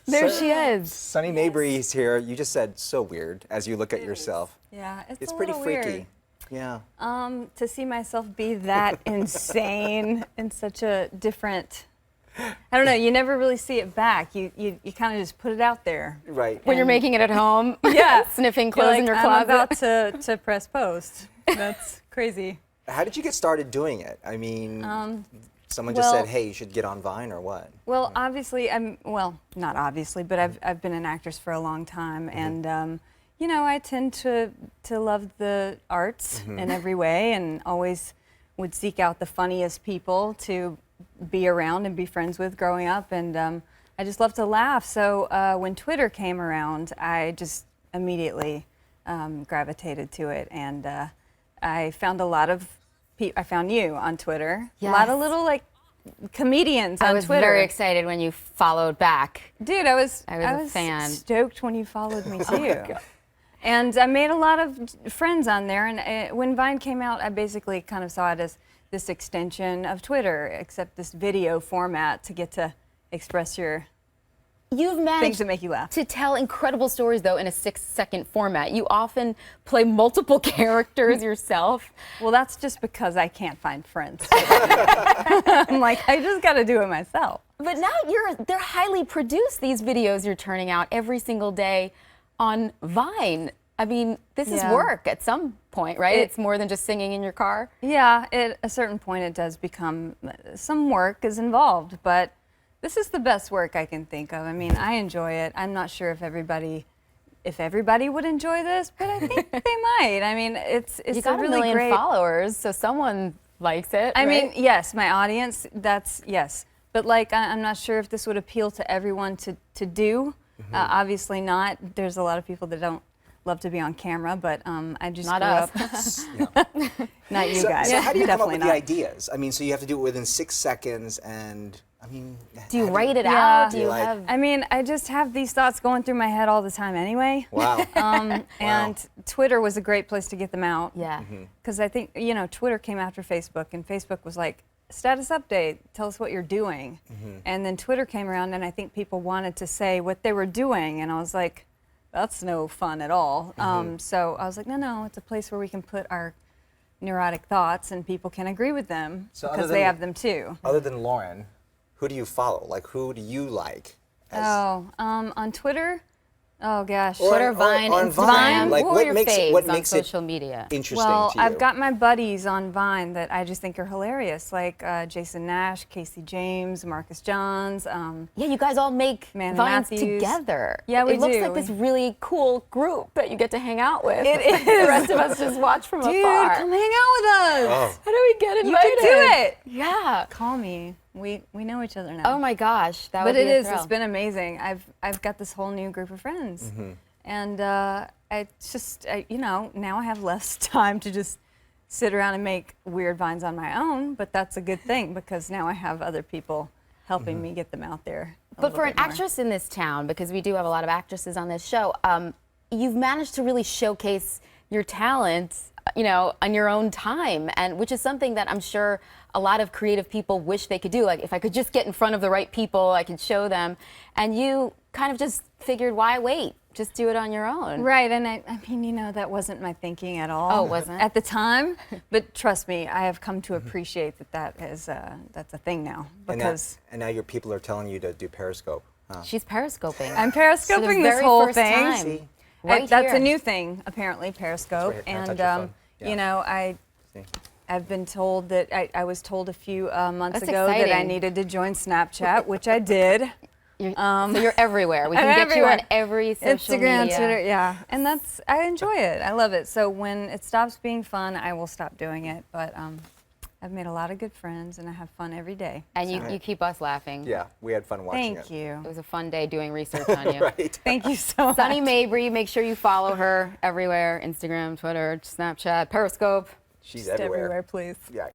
There she is. Sunny Mabry's here. You just said so weird as you look at yourself. Yeah, It's a pretty little freaky. weird. Yeah. To see myself be that insane in such a different, I don't know, you never really see it back. You kind of just put it out there. Right. When you're making it at home, Yeah. sniffing You're clothes like, in your I'm closet. about to press post. That's crazy. How did you get started doing it? I mean, someone just well- said, hey, you should get on Vine or what? Well, obviously, not obviously, but I've been an actress for a long time, and you know, I tend to love the arts in every way, and always would seek out the funniest people to be around and be friends with growing up, and I just love to laugh. So when Twitter came around, I just immediately gravitated to it, and I found a lot of I found you on Twitter. A lot of Yes. little like comedians on I was Twitter. very excited when you followed back. Dude, I was a fan. stoked when you followed me too. And I made a lot of friends on there. And when Vine came out, I basically kind of saw it as this extension of Twitter, except this video format to get to express your You've things managed that make you laugh. to tell incredible stories, though, in a 6-second format. You often play multiple characters yourself. Well, that's just because I can't find friends. I'm like, I just got to do it myself. But now they're highly produced, these videos you're turning out every single day on Vine. I mean, this is Yeah. work at some point, right? It's more than just singing in your car. Yeah, at a certain point it does become, some work is involved, but this is the best work I can think of. I mean, I enjoy it. I'm not sure if everybody would enjoy this, but I think they might. I mean, it's You a got really a million great followers, so someone likes it. I mean, right? yes, my audience, yes. But like, I'm not sure if this would appeal to everyone to do. Obviously not. There's a lot of people that don't love to be on camera, but I just Not grew us. up. Not you guys. So how do you come up Definitely with the not. ideas? I mean, so you have to do it within 6 seconds, and I mean, Do you how write it Yeah. out? Do Do you you like- have? I mean, I just have these thoughts going through my head all the time anyway. Wow. And Twitter was a great place to get them out. Yeah. Because I think, you know, Twitter came after Facebook, and Facebook was like, status update, tell us what you're doing. And then Twitter came around, and I think people wanted to say what they were doing, and I was like, that's no fun at all. So I was like, no, it's a place where we can put our neurotic thoughts, and people can agree with them So other because they than- have them too. Other than Lauren, who do you follow? Like, who do you like? On Twitter, oh gosh. Or- Twitter, or Vine, on Instagram. Vine, like, Who are what your makes it- faves what on makes it social media? Interesting Well, to you. I've got my buddies on Vine that I just think are hilarious, like Jason Nash, Casey James, Marcus Johns. Yeah, you guys all make Manny Vines Matthews. together. Yeah, we It looks do. like this really cool group that you get to hang out with. It is. The rest of us just watch from Dude, afar. come hang out with us. Oh. How do we get You invited? can do it. Yeah. Call me. We know each other now. Oh my gosh, that But would it be a is. thrill. It's been amazing. I've got this whole new group of friends, and it's just you know, now I have less time to just sit around and make weird vines on my own. But that's a good thing because now I have other people helping me get them out there. But for an actress in this town, because we do have a lot of actresses on this show, you've managed to really showcase your talent, you know, on your own time, and which is something that I'm sure a lot of creative people wish they could do. Like, if I could just get in front of the right people, I could show them. And you kind of just figured, why wait? Just do it on your own. Right, and I mean, you know, that wasn't my thinking at all. Oh, it wasn't? At the time, but trust me, I have come to appreciate that is that's a thing now because and now your people are telling you to do Periscope. Huh? She's periscoping. I'm For the periscoping this very whole first thing. time. See? Right That's here. a new thing, apparently, Periscope. That's right, Parent And Touch Your Phone. Yeah. you know, See? I've been told that I was told a few months That's ago that I exciting. needed to join Snapchat, which I did. So you're everywhere. We I'm can get you on everywhere. every social Instagram, media. Twitter, yeah. And I enjoy it. I love it. So when it stops being fun, I will stop doing it. But I've made a lot of good friends, and I have fun every day. And you keep us laughing. Yeah, we had fun watching Thank it. you. It was a fun day doing research on you. Right. Thank you so much. Sunny Mabry, make sure you follow her everywhere: Instagram, Twitter, Snapchat, Periscope. She's Just everywhere. please. Yeah.